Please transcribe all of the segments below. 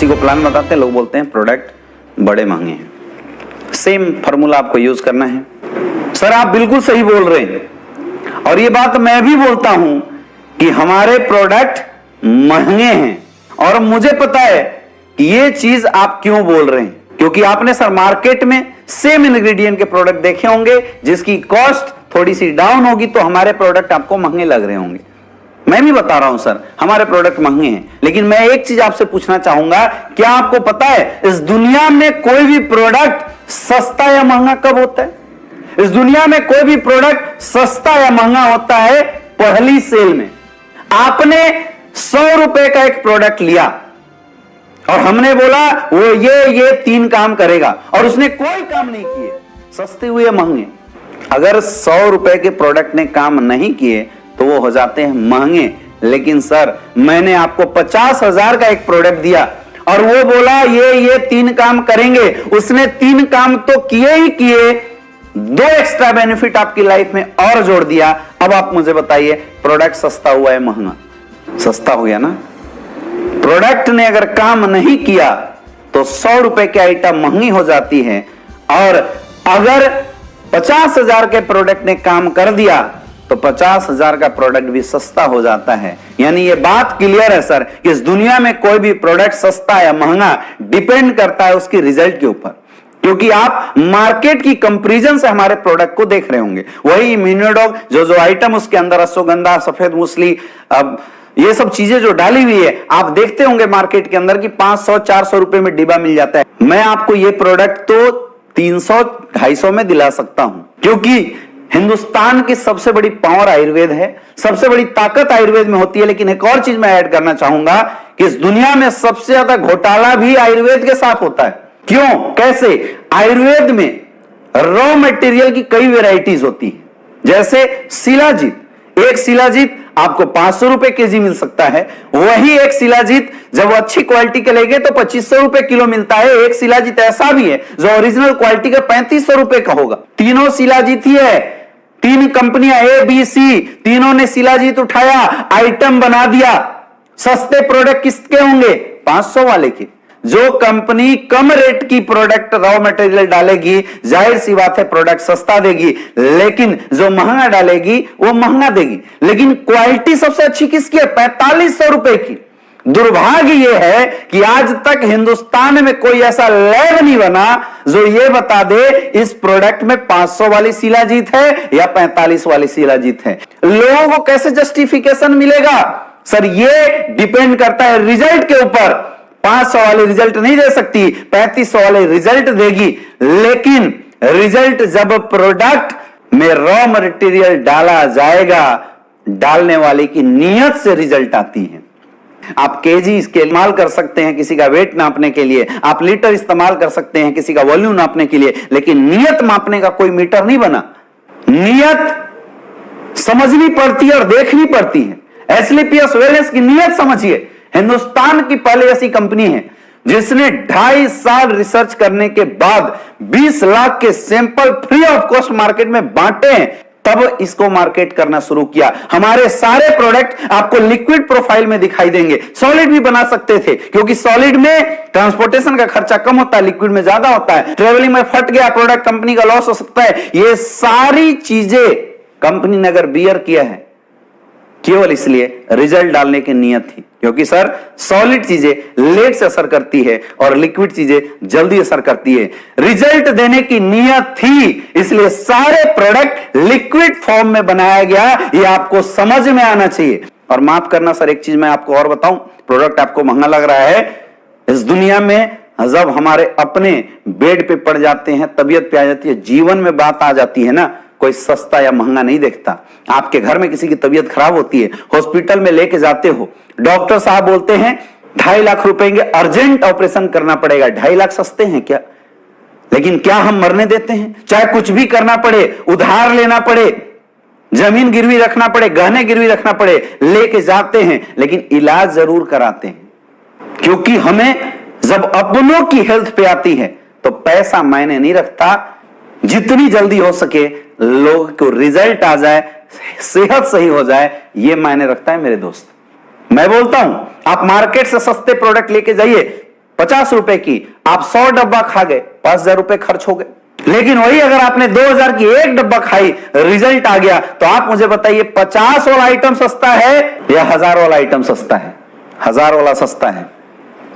किसी को प्लान बताते हैं, लोग बोलते हैं प्रोडक्ट बड़े महंगे हैं। सेम फॉर्मूला आपको यूज करना है। सर आप बिल्कुल सही बोल रहे हैं और ये बात मैं भी बोलता हूं कि हमारे प्रोडक्ट महंगे हैं और मुझे पता है कि ये चीज आप क्यों बोल रहे हैं, क्योंकि आपने सर मार्केट में सेम इंग्रेडिएंट के प्रोडक्ट देखे होंगे जिसकी कॉस्ट थोड़ी सी डाउन होगी तो हमारे प्रोडक्ट आपको महंगे लग रहे होंगे। मैं भी बता रहा हूं सर हमारे प्रोडक्ट महंगे हैं, लेकिन मैं एक चीज आपसे पूछना चाहूंगा, क्या आपको पता है इस दुनिया में कोई भी प्रोडक्ट सस्ता या महंगा कब होता है? इस दुनिया में कोई भी प्रोडक्ट सस्ता या महंगा होता है पहली सेल में। आपने 100 रुपए का एक प्रोडक्ट लिया और हमने बोला वो ये 3 काम करेगा और उसने कोई काम नहीं किए, सस्ते हुए महंगे। अगर 100 रुपए के प्रोडक्ट ने काम नहीं किए तो वो हो जाते हैं महंगे। लेकिन सर मैंने आपको 50,000 का एक प्रोडक्ट दिया और वो बोला ये 3 काम करेंगे, उसने 3 काम तो किए ही किए, 2 एक्स्ट्रा बेनिफिट आपकी लाइफ में और जोड़ दिया। अब आप मुझे बताइए प्रोडक्ट सस्ता हुआ है महंगा? सस्ता हो गया ना। प्रोडक्ट ने अगर काम नहीं किया तो 100 रुपए की आइटम महंगी हो जाती है और अगर 50,000 के प्रोडक्ट ने काम कर दिया तो 50,000 का प्रोडक्ट भी सस्ता हो जाता है। यानी ये बात क्लियर है सर कि इस दुनिया में कोई भी प्रोडक्ट सस्ता या महंगा डिपेंड करता है उसकी रिजल्ट के ऊपर, क्योंकि आप मार्केट की कंपैरिजन से हमारे प्रोडक्ट को देख रहे होंगे। वही इम्यूनोडॉग जो आइटम उसके अंदर अश्वगंधा, सफेद मूसली, अब ये सब चीजें जो डाली हुई है आप देखते होंगे मार्केट के अंदर कि 500-400 रुपए में डिब्बा मिल जाता है। मैं आपको ये प्रोडक्ट तो 300-250 में दिला सकता हूं, क्योंकि हिंदुस्तान की सबसे बड़ी पावर आयुर्वेद है, सबसे बड़ी ताकत आयुर्वेद में होती है। लेकिन एक और चीज मैं ऐड करना चाहूंगा कि इस दुनिया में सबसे ज्यादा घोटाला भी आयुर्वेद के साथ होता है। क्यों, कैसे? आयुर्वेद में रॉ मटेरियल की कई वेराइटीज होती है, जैसे शिलाजीत। एक शिलाजीत आपको 500 रुपए केजी मिल सकता है, वही एक शिलाजीत जब अच्छी क्वालिटी के लेंगे तो 2500 रुपए किलो मिलता है। एक शिलाजीत ऐसा भी है जो ओरिजिनल क्वालिटी का 3500 रुपए का होगा। तीनों शिलाजीत ही है, 3 कंपनियां ABC, तीनों ने शिलाजीत उठाया, आइटम बना दिया। सस्ते प्रोडक्ट किसके होंगे? 500 वाले के। जो कंपनी कम रेट की प्रोडक्ट रॉ मटेरियल डालेगी जाहिर सी बात है प्रोडक्ट सस्ता देगी, लेकिन जो महंगा डालेगी वो महंगा देगी। लेकिन क्वालिटी सबसे अच्छी किसकी है? 4500 रुपए की। दुर्भाग्य यह है कि आज तक हिंदुस्तान में कोई ऐसा लैब नहीं बना जो ये बता दे इस प्रोडक्ट में 500 वाली शिलाजीत है या 45 वाली शिलाजीत है। लोगों को कैसे जस्टिफिकेशन मिलेगा? सर ये डिपेंड करता है रिजल्ट के ऊपर। 500 वाले रिजल्ट नहीं दे सकती, 3500 वाले रिजल्ट देगी। लेकिन रिजल्ट जब प्रोडक्ट में रॉ मटेरियल डाला जाएगा, डालने वाले की नीयत से रिजल्ट आती है। आप केजी इस्तेमाल कर सकते हैं किसी का वेट नापने के लिए, आप लीटर इस्तेमाल कर सकते हैं किसी का वॉल्यूम नापने के लिए, लेकिन नियत मापने का कोई मीटर नहीं बना। नियत समझनी पड़ती है और देखनी पड़ती है। एसलीपीएस वेलनेस की नियत समझिए। हिंदुस्तान की पहले ऐसी कंपनी है जिसने 2.5 साल रिसर्च करने के बाद 20 लाख के sample free of cost market में बांटे हैं, तब इसको मार्केट करना शुरू किया। हमारे सारे प्रोडक्ट आपको लिक्विड प्रोफाइल में दिखाई देंगे। सॉलिड भी बना सकते थे, क्योंकि सॉलिड में ट्रांसपोर्टेशन का खर्चा कम होता है, लिक्विड में ज्यादा होता है। ट्रेवलिंग में फट गया प्रोडक्ट, कंपनी का लॉस हो सकता है। ये सारी चीजें कंपनी ने अगर बियर किया है केवल इसलिए रिजल्ट डालने की नियत थी, क्योंकि सर सॉलिड चीजें लेट से असर करती है और लिक्विड चीजें जल्दी असर करती है। रिजल्ट देने की नियत थी, इसलिए सारे प्रोडक्ट लिक्विड फॉर्म में बनाया गया। ये आपको समझ में आना चाहिए। और माफ करना सर, एक चीज मैं आपको और बताऊं, प्रोडक्ट आपको महंगा लग रहा है। इस दुनिया में जब हमारे अपने बेड पे पड़ जाते हैं, तबीयत पे आ जाती है, जीवन में बात आ जाती है ना, कोई सस्ता या महंगा नहीं देखता। आपके घर में किसी की तबीयत खराब होती है, हॉस्पिटल में लेके जाते हो, डॉक्टर साहब बोलते हैं 2.5 लाख रुपए के अर्जेंट ऑपरेशन करना पड़ेगा। 2.5 लाख सस्ते हैं क्या? लेकिन क्या हम मरने देते हैं? चाहे कुछ भी करना पड़े, उधार लेना पड़े, जमीन गिरवी रखना पड़े, गहने गिरवी रखना पड़े, लेके जाते हैं, लेकिन इलाज जरूर कराते हैं। क्योंकि हमें जब अपनों की हेल्थ पे आती है तो पैसा मायने नहीं रखता। जितनी जल्दी हो सके लोग को रिजल्ट आ जाए, सेहत सही हो जाए, ये मायने रखता है मेरे दोस्त। मैं बोलता हूं आप मार्केट से सस्ते प्रोडक्ट लेके जाइए, 50 रुपए की, आप 100 डब्बा खा गए, 5,000 रुपए खर्च हो गए। लेकिन वही अगर आपने 2,000 की एक डब्बा खाई, रिजल्ट आ गया, तो आप मुझे बताइए 50 वाला आइटम सस्ता है या 1000 वाला आइटम सस्ता है? 1000 वाला सस्ता है,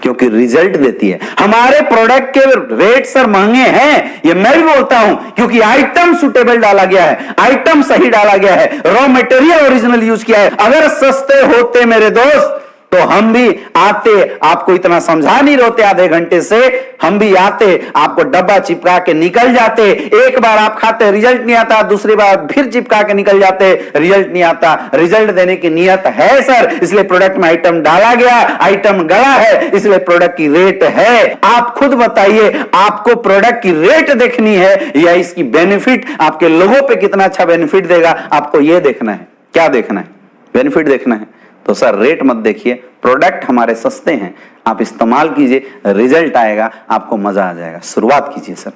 क्योंकि रिजल्ट देती है। हमारे प्रोडक्ट के रेट सर महंगे हैं, ये मैं भी बोलता हूं, क्योंकि आइटम सुटेबल डाला गया है, आइटम सही डाला गया है, रॉ मटेरियल ओरिजिनल यूज किया है। अगर सस्ते होते मेरे दोस्त तो हम भी आते, आपको इतना समझा नहीं रोते आधे घंटे से, हम भी आते, आपको डब्बा चिपका के निकल जाते। एक बार आप खाते, रिजल्ट नहीं आता, दूसरी बार फिर चिपका के निकल जाते, रिजल्ट नहीं आता। रिजल्ट देने की नियत है सर, इसलिए प्रोडक्ट में आइटम डाला गया, आइटम गला है, इसलिए प्रोडक्ट की रेट है। आप खुद बताइए, आपको प्रोडक्ट की रेट देखनी है या इसकी बेनिफिट, आपके लोगों पे कितना अच्छा बेनिफिट देगा, आपको यह देखना है। क्या देखना है? बेनिफिट देखना है। तो सर रेट मत देखिए, प्रोडक्ट हमारे सस्ते हैं, आप इस्तेमाल कीजिए, रिजल्ट आएगा, आपको मजा आ जाएगा। शुरुआत कीजिए सर।